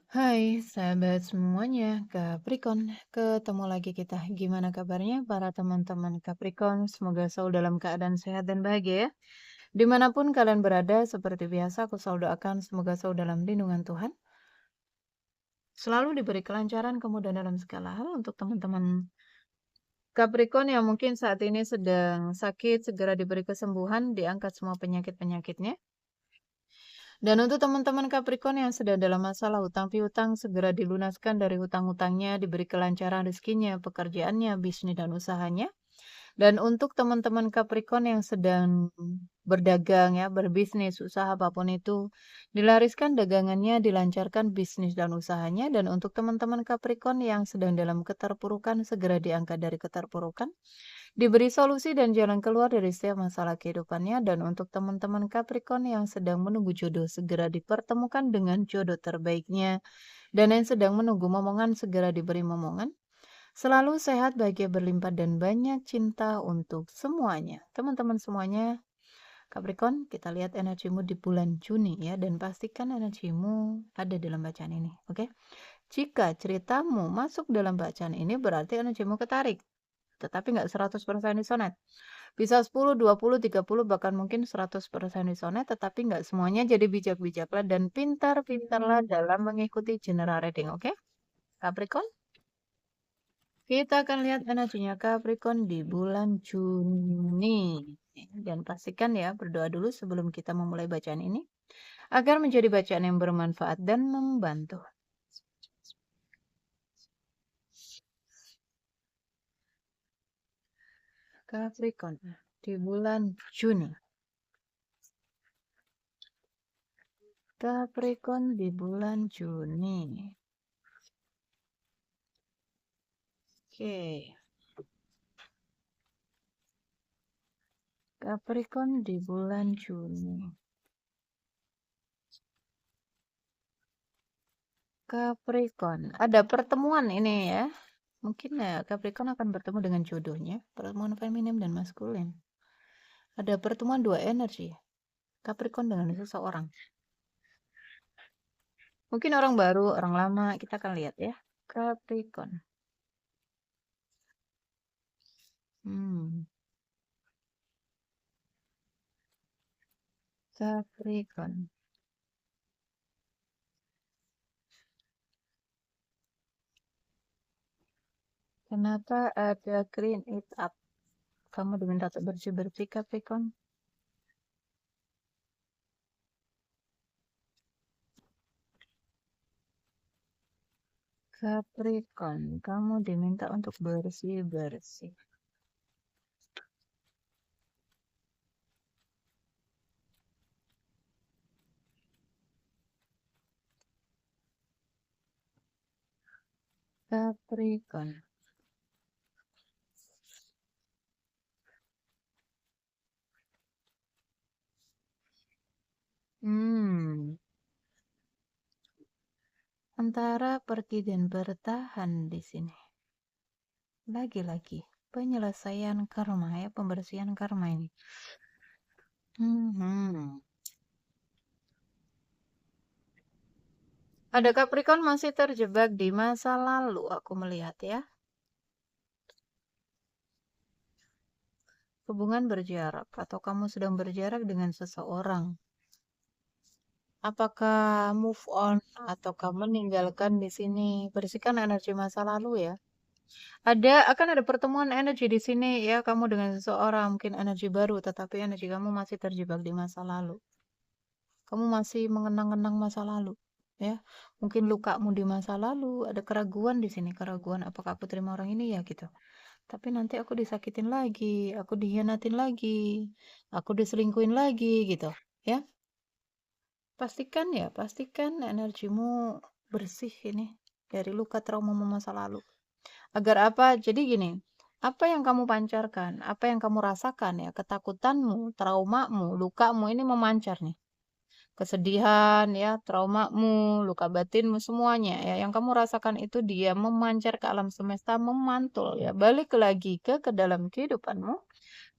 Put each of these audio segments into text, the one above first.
Hai sahabat semuanya, Capricorn. Ketemu lagi kita. Gimana kabarnya para teman-teman Capricorn? Semoga selalu dalam keadaan sehat dan bahagia ya. Dimanapun kalian berada, seperti biasa aku selalu doakan semoga selalu dalam lindungan Tuhan. Selalu diberi kelancaran, kemudahan dalam segala hal untuk teman-teman Capricorn yang mungkin saat ini sedang sakit, segera diberi kesembuhan, diangkat semua penyakit-penyakitnya. Dan untuk teman-teman Capricorn yang sedang dalam masalah hutang piutang, segera dilunaskan dari hutang-hutangnya, diberi kelancaran rezekinya, pekerjaannya, bisnis dan usahanya. Dan untuk teman-teman Capricorn yang sedang berdagang ya, berbisnis, usaha apapun itu, dilariskan dagangannya, dilancarkan bisnis dan usahanya. Dan untuk teman-teman Capricorn yang sedang dalam keterpurukan, segera diangkat dari keterpurukan. Diberi solusi dan jalan keluar dari setiap masalah kehidupannya. Dan untuk teman-teman Capricorn yang sedang menunggu jodoh, segera dipertemukan dengan jodoh terbaiknya. Dan yang sedang menunggu momongan, segera diberi momongan. Selalu sehat, bahagia, berlimpah, dan banyak cinta untuk semuanya. Teman-teman semuanya, Capricorn, kita lihat energimu di bulan Juni ya. Dan pastikan energimu ada dalam bacaan ini, oke? Jika ceritamu masuk dalam bacaan ini, berarti energimu ketarik. Tetapi nggak 100% disonet. Bisa 10, 20, 30, bahkan mungkin 100% disonet, tetapi nggak semuanya. Jadi bijak-bijaklah dan pintar-pintarlah dalam mengikuti general reading, oke? Capricorn, kita akan lihat energinya Capricorn di bulan Juni. Dan pastikan ya, berdoa dulu sebelum kita memulai bacaan ini, agar menjadi bacaan yang bermanfaat dan membantu. Capricorn di bulan Juni. Capricorn di bulan Juni. Oke. Capricorn di bulan Juni. Capricorn, ada pertemuan ini ya. Mungkin ya Capricorn akan bertemu dengan jodohnya, pertemuan feminim dan maskulin. Ada pertemuan dua energi, Capricorn dengan seseorang. Mungkin orang baru, orang lama, kita akan lihat ya. Capricorn. Hmm. Capricorn. Kenapa ada green it up? Kamu diminta untuk bersih-bersih Capricorn. Capricorn, kamu diminta untuk bersih-bersih. Capricorn. Antara pergi dan bertahan di sini. Lagi-lagi penyelesaian karma ya, pembersihan karma ini. Ada Capricorn masih terjebak di masa lalu, aku melihat ya. Hubungan berjarak atau kamu sedang berjarak dengan seseorang. Apakah move on atau kamu meninggalkan di sini? Bersihkan energi masa lalu ya. Akan ada pertemuan energi di sini ya, kamu dengan seseorang, mungkin energi baru, tetapi energi kamu masih terjebak di masa lalu. Kamu masih mengenang-kenang masa lalu, ya. Mungkin lukamu di masa lalu, ada keraguan di sini, keraguan apakah aku terima orang ini ya gitu. Tapi nanti aku disakitin lagi, aku dihianatin lagi, aku diselingkuhin lagi gitu, ya. Pastikan energimu bersih ini dari luka trauma masa lalu. Agar apa? Jadi gini, apa yang kamu pancarkan, apa yang kamu rasakan ya, ketakutanmu, traumamu, lukamu ini memancar nih. Kesedihan ya, traumamu, luka batinmu semuanya ya yang kamu rasakan itu dia memancar ke alam semesta, memantul ya, balik lagi ke dalam kehidupanmu,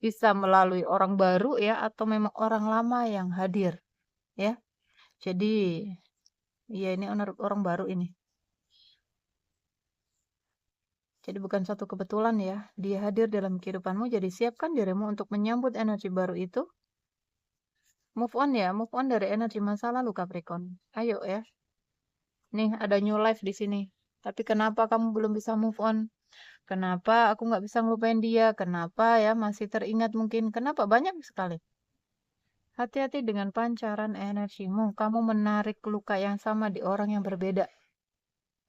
bisa melalui orang baru ya atau memang orang lama yang hadir ya. Jadi Iya, ini orang baru ini. Jadi bukan suatu kebetulan ya, dia hadir dalam kehidupanmu, jadi siapkan dirimu untuk menyambut energi baru itu. Move on ya, move on dari energi masa lalu Capricorn. Ayo ya. Nih ada new life di sini. Tapi kenapa kamu belum bisa move on? Kenapa aku nggak bisa ngelupain dia? Kenapa ya masih teringat mungkin? Kenapa? Banyak sekali. Hati-hati dengan pancaran energimu. Kamu menarik luka yang sama di orang yang berbeda.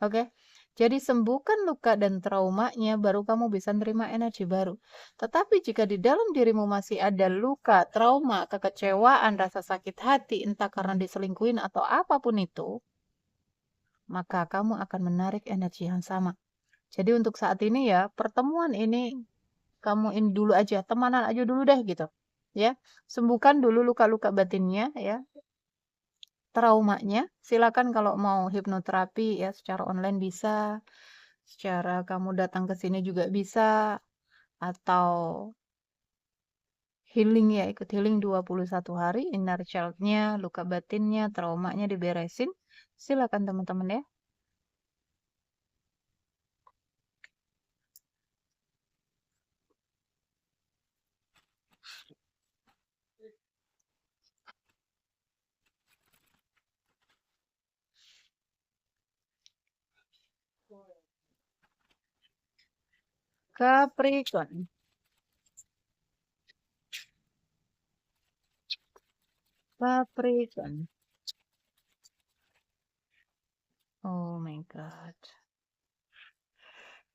Oke? Jadi sembuhkan luka dan traumanya, baru kamu bisa nerima energi baru. Tetapi jika di dalam dirimu masih ada luka, trauma, kekecewaan, rasa sakit hati, entah karena diselingkuhin atau apapun itu, maka kamu akan menarik energi yang sama. Jadi untuk saat ini ya, pertemuan ini kamu ini dulu aja, temanan aja dulu deh gitu. Ya, sembuhkan dulu luka-luka batinnya ya, traumanya. Silakan kalau mau hipnoterapi ya secara online bisa, secara kamu datang ke sini juga bisa, atau healing ya, ikut healing 21 hari, inner child-nya, luka batinnya, traumanya diberesin. Silakan teman-teman ya. Capricorn. Capricorn. Oh my God.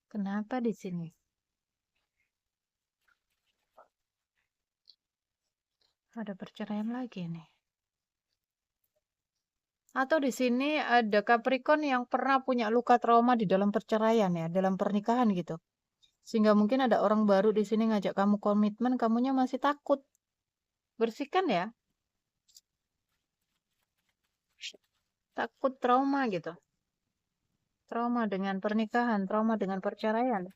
Kenapa di sini? Ada perceraian lagi nih. Atau di sini ada Capricorn yang pernah punya luka trauma di dalam perceraian ya, dalam pernikahan gitu. Sehingga mungkin ada orang baru di sini ngajak kamu komitmen, kamunya masih takut. Bersihkan ya. Takut trauma gitu. Trauma dengan pernikahan, trauma dengan perceraian.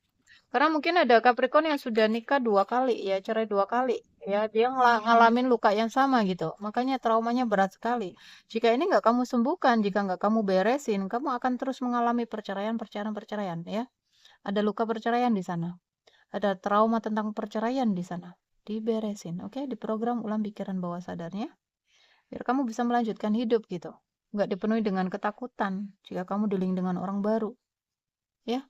Karena mungkin ada Capricorn yang sudah nikah 2 kali ya, cerai 2 kali. Ya, dia ngalamin luka yang sama gitu. Makanya traumanya berat sekali. Jika ini nggak kamu sembuhkan, jika nggak kamu beresin, kamu akan terus mengalami perceraian, perceraian, perceraian ya. Ada luka perceraian di sana. Ada trauma tentang perceraian di sana. Diberesin, oke? Diprogram ulang pikiran bawah sadarnya. Biar kamu bisa melanjutkan hidup gitu. Nggak dipenuhi dengan ketakutan jika kamu dealing dengan orang baru. Ya,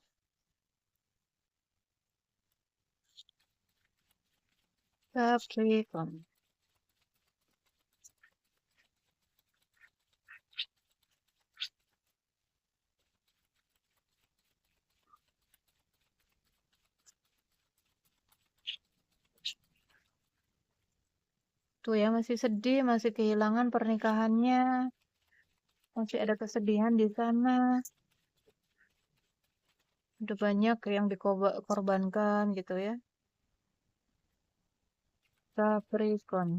Capricorn. Tuh ya, masih sedih, masih kehilangan pernikahannya, masih ada kesedihan di sana. Udah banyak yang dikorbankan gitu ya. Capricorn.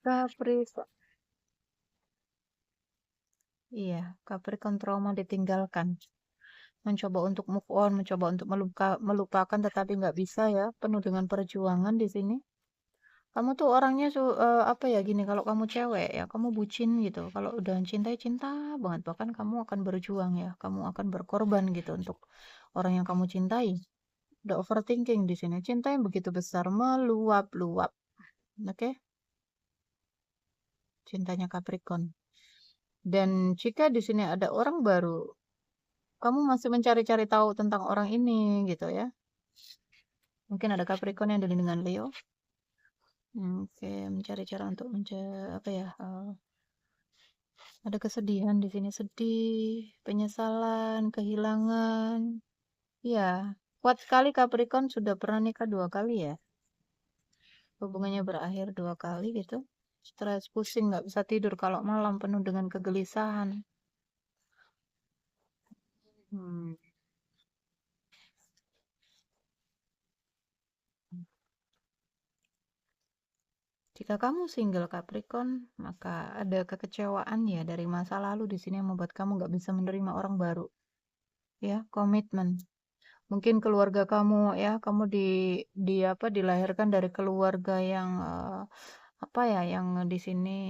Capricorn. Iya, Capricorn trauma ditinggalkan. Mencoba untuk move on, mencoba untuk melupakan, tetapi nggak bisa ya. Penuh dengan perjuangan di sini. Kamu tuh orangnya apa ya gini, kalau kamu cewek ya, kamu bucin gitu. Kalau udah cinta cinta banget, bahkan kamu akan berjuang ya. Kamu akan berkorban gitu untuk orang yang kamu cintai. Udah overthinking di sini. Cinta yang begitu besar meluap-luap. Oke? Cintanya Capricorn. Dan jika di sini ada orang baru, kamu masih mencari-cari tahu tentang orang ini gitu ya. Mungkin ada Capricorn yang dealing dengan Leo. Oke, mencari cara untuk apa ya? Ada kesedihan di sini, sedih, penyesalan, kehilangan. Ya, kuat sekali Capricorn sudah pernah nikah 2 kali ya. Hubungannya berakhir 2 kali gitu. Stres, pusing, nggak bisa tidur kalau malam, penuh dengan kegelisahan. Hmm. Jika kamu single Capricorn, maka ada kekecewaan ya dari masa lalu di sini yang membuat kamu nggak bisa menerima orang baru. Ya, komitmen. Mungkin keluarga kamu ya, kamu di apa, dilahirkan dari keluarga yang, apa ya, yang di sini,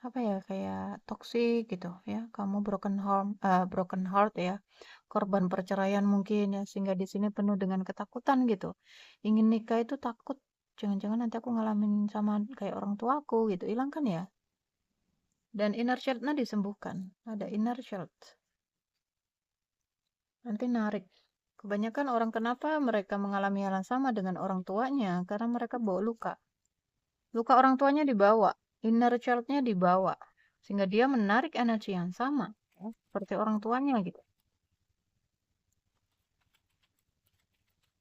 apa ya, kayak toksik gitu ya, kamu broken heart ya, korban perceraian mungkin ya, sehingga di sini penuh dengan ketakutan gitu. Ingin nikah itu takut, jangan-jangan nanti aku ngalamin sama kayak orang tuaku gitu, hilang kan ya? Dan inner child-nya disembuhkan, ada inner child. Nanti narik. Kebanyakan orang kenapa mereka mengalami hal yang sama dengan orang tuanya? Karena mereka bawa luka. Luka orang tuanya dibawa, inner child-nya dibawa. Sehingga dia menarik energi yang sama. Ya, seperti orang tuanya gitu.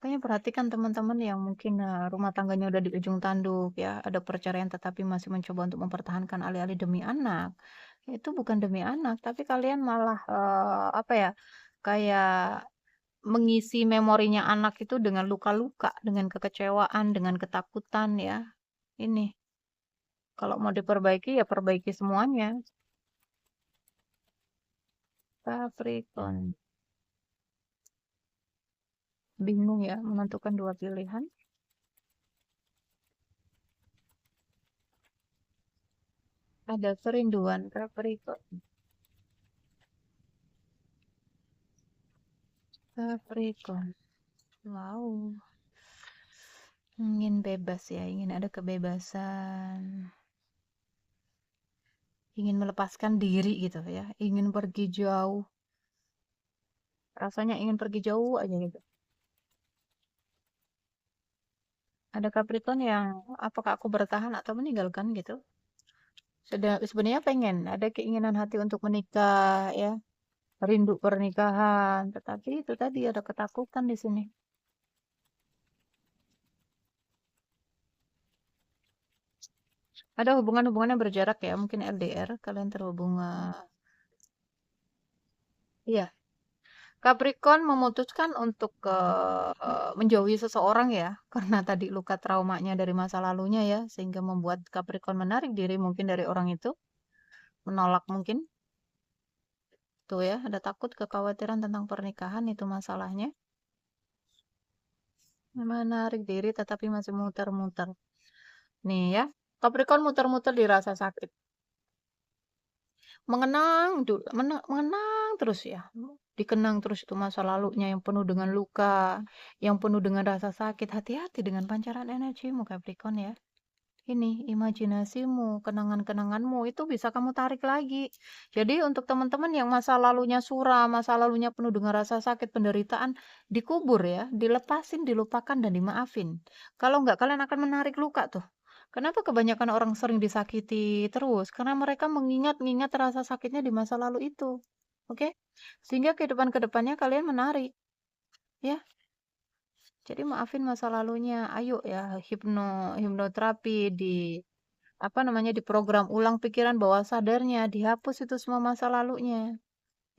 Makanya perhatikan teman-teman yang mungkin rumah tangganya udah di ujung tanduk ya, ada perceraian tetapi masih mencoba untuk mempertahankan alih-alih demi anak. Itu bukan demi anak, tapi kalian malah apa ya? Kayak mengisi memorinya anak itu dengan luka-luka, dengan kekecewaan, dengan ketakutan ya. Ini, kalau mau diperbaiki ya perbaiki semuanya. Capricorn. Bingung ya menentukan dua pilihan. Ada kerinduan Capricorn. Capricorn. Wow. Ingin bebas ya, ingin ada kebebasan. Ingin melepaskan diri gitu ya, ingin pergi jauh. Rasanya ingin pergi jauh aja gitu. Ada Capricorn yang apakah aku bertahan atau meninggalkan gitu. Sebenarnya pengen, ada keinginan hati untuk menikah ya, rindu pernikahan, tetapi itu tadi ada ketakutan di sini. Ada hubungan-hubungan yang berjarak ya, mungkin LDR, kalian terhubung. Iya, Capricorn memutuskan untuk menjauhi seseorang ya, karena tadi luka traumanya dari masa lalunya ya, sehingga membuat Capricorn menarik diri mungkin dari orang itu, menolak mungkin. Tuh ya, ada takut, kekhawatiran tentang pernikahan itu masalahnya. Menarik diri tetapi masih muter-muter. Nih ya, Capricorn muter-muter di rasa sakit. Mengenang terus ya. Dikenang terus itu masa lalunya yang penuh dengan luka, yang penuh dengan rasa sakit. Hati-hati dengan pancaran energimu Capricorn ya. Ini imajinasimu, kenangan-kenanganmu itu bisa kamu tarik lagi. Jadi untuk teman-teman yang masa lalunya suram, masa lalunya penuh dengan rasa sakit, penderitaan, dikubur ya, dilepasin, dilupakan dan dimaafin. Kalau enggak kalian akan menarik luka tuh. Kenapa kebanyakan orang sering disakiti terus? Karena mereka mengingat-ingat rasa sakitnya di masa lalu itu. Oke? Sehingga kehidupan-kedepannya kalian menarik. Ya, jadi maafin masa lalunya. Ayo ya, hipnoterapi di apa namanya, diprogram ulang pikiran bawah sadarnya, dihapus itu semua masa lalunya,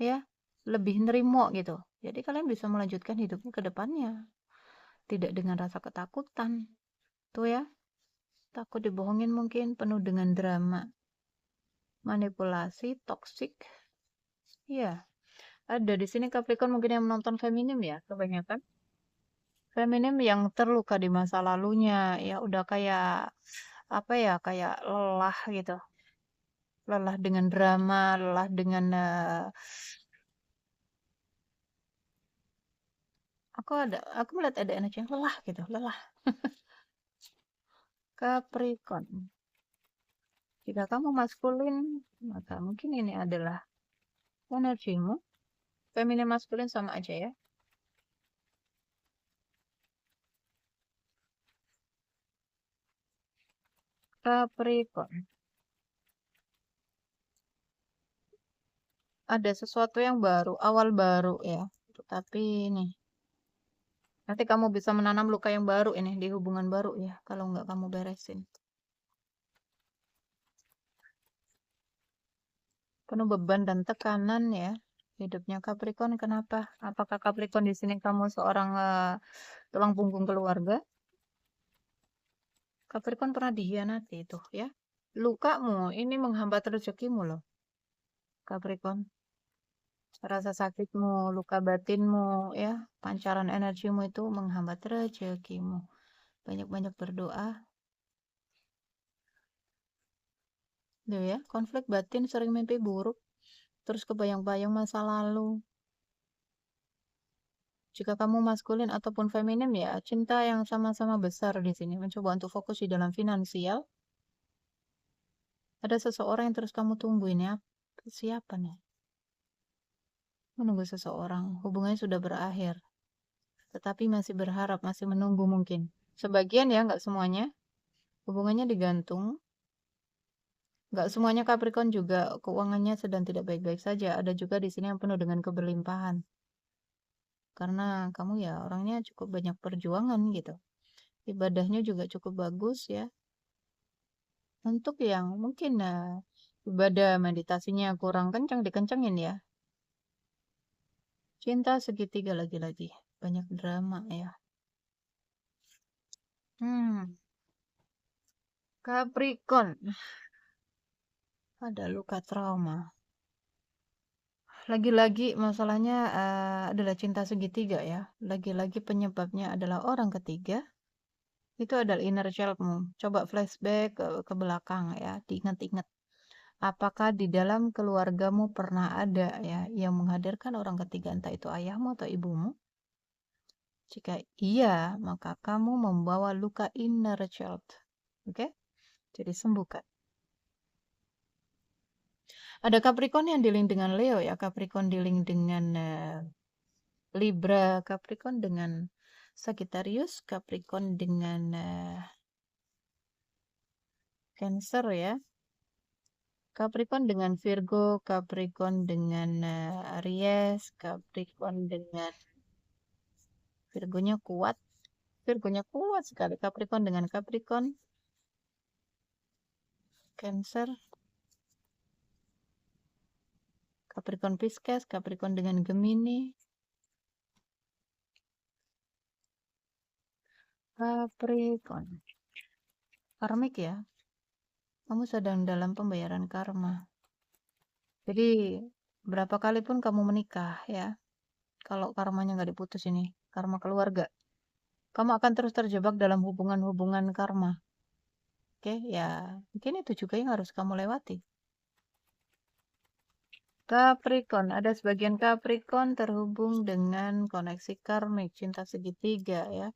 ya. Lebih nerimo gitu. Jadi kalian bisa melanjutkan hidupnya ke depannya. Tidak dengan rasa ketakutan. Tuh ya, takut dibohongin mungkin, penuh dengan drama, manipulasi, toksik. Ya, ada di sini Capricorn mungkin yang menonton feminim ya, kebanyakan. Feminim yang terluka di masa lalunya, ya udah kayak apa ya, kayak lelah gitu. Lelah dengan drama, lelah dengan aku melihat ada energi yang lelah gitu, lelah. Capricorn. Jika kamu maskulin, maka mungkin ini adalah energimu. Feminin maskulin sama aja ya. Capricorn. Ada sesuatu yang baru, awal baru ya. Tapi ini, nanti kamu bisa menanam luka yang baru ini di hubungan baru ya, kalau nggak kamu beresin. Penuh beban dan tekanan ya hidupnya Capricorn. Kenapa? Apakah Capricorn di sini kamu seorang tulang punggung keluarga? Capricorn pernah dikhianati itu ya. Lukamu ini menghambat rezekimu loh, Capricorn. rasa sakitmu, luka batinmu, ya, pancaran energimu itu menghambat rezekimu. Banyak-banyak berdoa. Tuh ya, konflik batin, sering mimpi buruk, terus kebayang-bayang masa lalu. Jika kamu maskulin ataupun feminim ya, cinta yang sama-sama besar di sini. Mencoba untuk fokus di dalam finansial. Ada seseorang yang terus kamu tungguin ya. Siapa nih? Menunggu seseorang. Hubungannya sudah berakhir. Tetapi masih berharap, masih menunggu mungkin. Sebagian ya, nggak semuanya. Hubungannya digantung. Nggak semuanya Capricorn juga keuangannya sedang tidak baik-baik saja. Ada juga di sini yang penuh dengan keberlimpahan. Karena kamu ya orangnya cukup banyak perjuangan gitu. Ibadahnya juga cukup bagus ya. Untuk yang mungkin ibadah meditasinya kurang kencang, dikencengin ya. Cinta segitiga lagi-lagi. Banyak drama ya. Capricorn. Ada luka trauma. Lagi-lagi masalahnya adalah cinta segitiga ya. Lagi-lagi penyebabnya adalah orang ketiga. Itu adalah inner childmu. Coba flashback ke belakang ya. Diingat-ingat. Apakah di dalam keluargamu pernah ada ya yang menghadirkan orang ketiga, entah itu ayahmu atau ibumu? Jika iya, maka kamu membawa luka inner child. Oke? Jadi sembuhkan. Ada Capricorn yang dealing dengan Leo ya, Capricorn dealing dengan Libra, Capricorn dengan Sagittarius, Capricorn dengan Cancer ya. Capricorn dengan Virgo, Capricorn dengan Aries, Capricorn dengan Virgonya kuat. Virgonya kuat sekali. Capricorn dengan Capricorn, Cancer, Capricorn Pisces, Capricorn dengan Gemini, Capricorn. Karmik ya. Kamu sedang dalam pembayaran karma. Jadi berapa kali pun kamu menikah ya, kalau karmanya nggak diputus ini, karma keluarga, kamu akan terus terjebak dalam hubungan-hubungan karma. Oke, ya mungkin itu juga yang harus kamu lewati. Capricorn, ada sebagian Capricorn terhubung dengan koneksi karmik, cinta segitiga ya.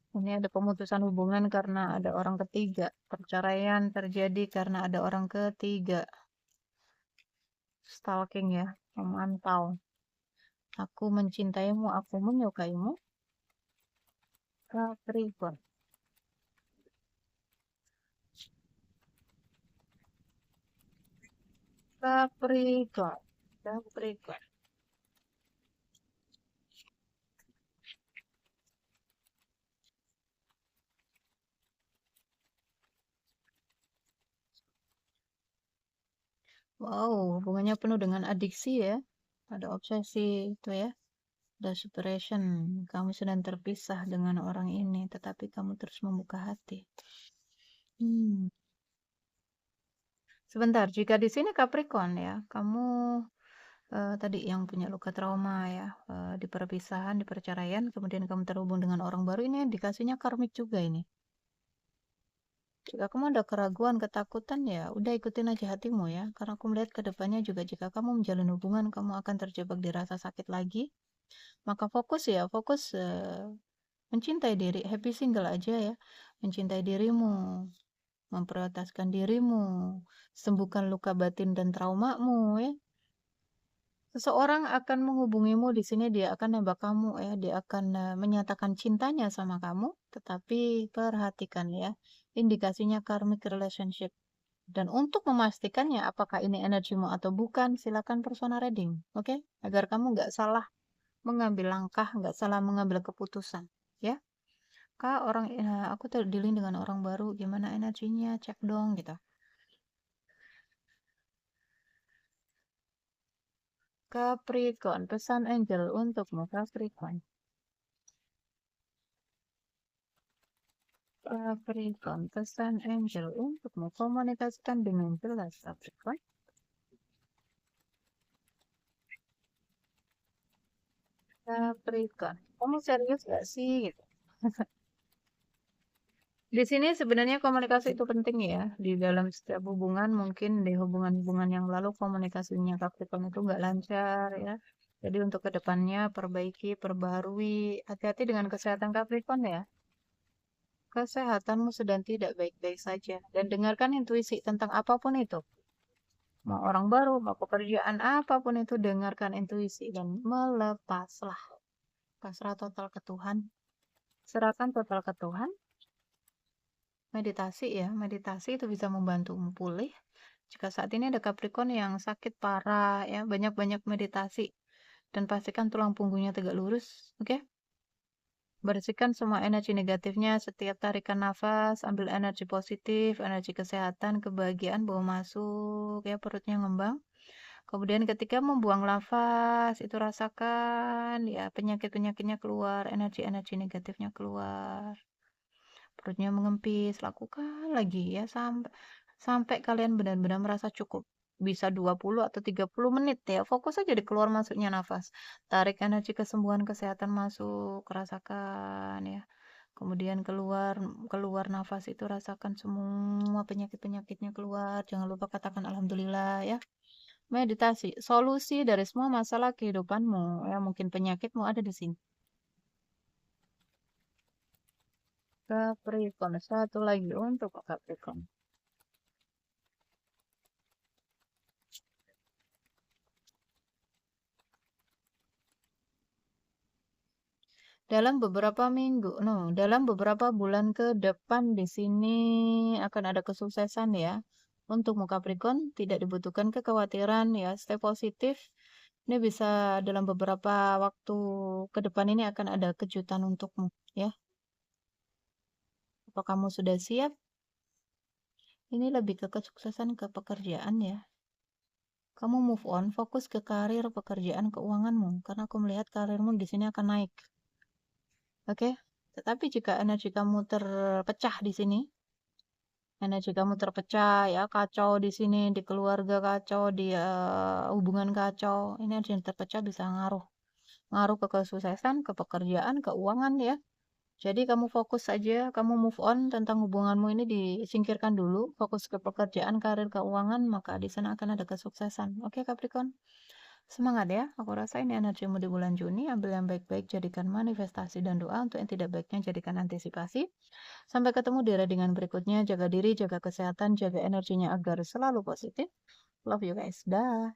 Ini ada pemutusan hubungan karena ada orang ketiga. Perceraian terjadi karena ada orang ketiga. Stalking ya, memantau. Aku mencintaimu, aku menyukaimu. Capricorn. Capricorn. Capricorn. Wow, hubungannya penuh dengan adiksi ya. Ada obsesi itu ya. Ada separation. Kamu sedang terpisah dengan orang ini, tetapi kamu terus membuka hati. Sebentar, jika di sini Capricorn ya, kamu tadi yang punya luka trauma ya, di perpisahan, di perceraian, kemudian kamu terhubung dengan orang baru, ini dikasihnya karmik juga ini. Jika kamu ada keraguan, ketakutan ya, udah ikutin aja hatimu ya. Karena aku melihat ke depannya juga jika kamu menjalin hubungan, kamu akan terjebak di rasa sakit lagi. Maka fokus ya, fokus mencintai diri, happy single aja ya. Mencintai dirimu, memprioritaskan dirimu, sembuhkan luka batin dan traumamu ya. Seseorang akan menghubungimu di sini, dia akan nembak kamu ya, dia akan menyatakan cintanya sama kamu, tetapi perhatikan ya, indikasinya karmic relationship. Dan untuk memastikannya apakah ini energimu atau bukan, silakan personal reading, oke? Agar kamu nggak salah mengambil langkah, nggak salah mengambil keputusan, ya. Kak, aku terdealing dengan orang baru, gimana energinya? Cek dong gitu. Capricorn, pesan angel untukmu Capricorn. Capricorn, pesan angel untukmu, komunikasikan dengan jelas Capricorn. Capricorn, kamu serius gak sih? Gitu. Di sini sebenarnya komunikasi itu penting ya. Di dalam setiap hubungan, mungkin di hubungan-hubungan yang lalu komunikasinya Capricorn itu nggak lancar ya. Jadi untuk kedepannya perbaiki, perbaharui. Hati-hati dengan kesehatan Capricorn ya. Kesehatanmu sedang tidak baik-baik saja. Dan dengarkan intuisi tentang apapun itu. Mau orang baru, mau pekerjaan apapun itu, dengarkan intuisi dan melepaslah. Pasrah total ke Tuhan. Serahkan total ke Tuhan. Meditasi ya, meditasi itu bisa membantumu pulih. Jika saat ini ada Capricorn yang sakit parah ya, banyak-banyak meditasi dan pastikan tulang punggungnya tegak lurus, oke? Bersihkan semua energi negatifnya setiap tarikan nafas, ambil energi positif, energi kesehatan, kebahagiaan bawa masuk ya, perutnya ngembang. Kemudian ketika membuang nafas, itu rasakan ya penyakit-penyakitnya keluar, energi-energi negatifnya keluar. Perutnya mengempis, lakukan lagi ya sampai sampai kalian benar-benar merasa cukup. Bisa 20 atau 30 menit ya. Fokus aja di keluar masuknya nafas. Tarik energi kesembuhan kesehatan masuk, rasakan ya. Kemudian keluar keluar nafas itu rasakan semua penyakit-penyakitnya keluar. Jangan lupa katakan alhamdulillah ya. Meditasi, solusi dari semua masalah kehidupanmu ya, mungkin penyakitmu ada di sini. Capricorn, satu lagi untuk Capricorn. Dalam beberapa bulan ke depan di sini akan ada kesuksesan ya. Untuk Capricorn tidak dibutuhkan kekhawatiran ya, stay positif. Ini bisa dalam beberapa waktu ke depan ini akan ada kejutan untukmu ya. Apa kamu sudah siap? Ini lebih ke kesuksesan ke pekerjaan ya. Kamu move on, fokus ke karir, pekerjaan, keuanganmu karena aku melihat karirmu di sini akan naik. Oke? Tetapi jika energi kamu terpecah di sini, energi kamu terpecah ya, kacau di sini, di keluarga kacau, di hubungan kacau, energi yang terpecah bisa ngaruh ke kesuksesan, ke pekerjaan, keuangan ya. Jadi kamu fokus saja, kamu move on tentang hubunganmu ini disingkirkan dulu, fokus ke pekerjaan, karir, keuangan, maka di sana akan ada kesuksesan. Oke, Capricorn? Semangat ya, aku rasa ini energimu di bulan Juni, ambil yang baik-baik, jadikan manifestasi dan doa, untuk yang tidak baiknya jadikan antisipasi. Sampai ketemu di readingan berikutnya, jaga diri, jaga kesehatan, jaga energinya agar selalu positif. Love you guys, dah.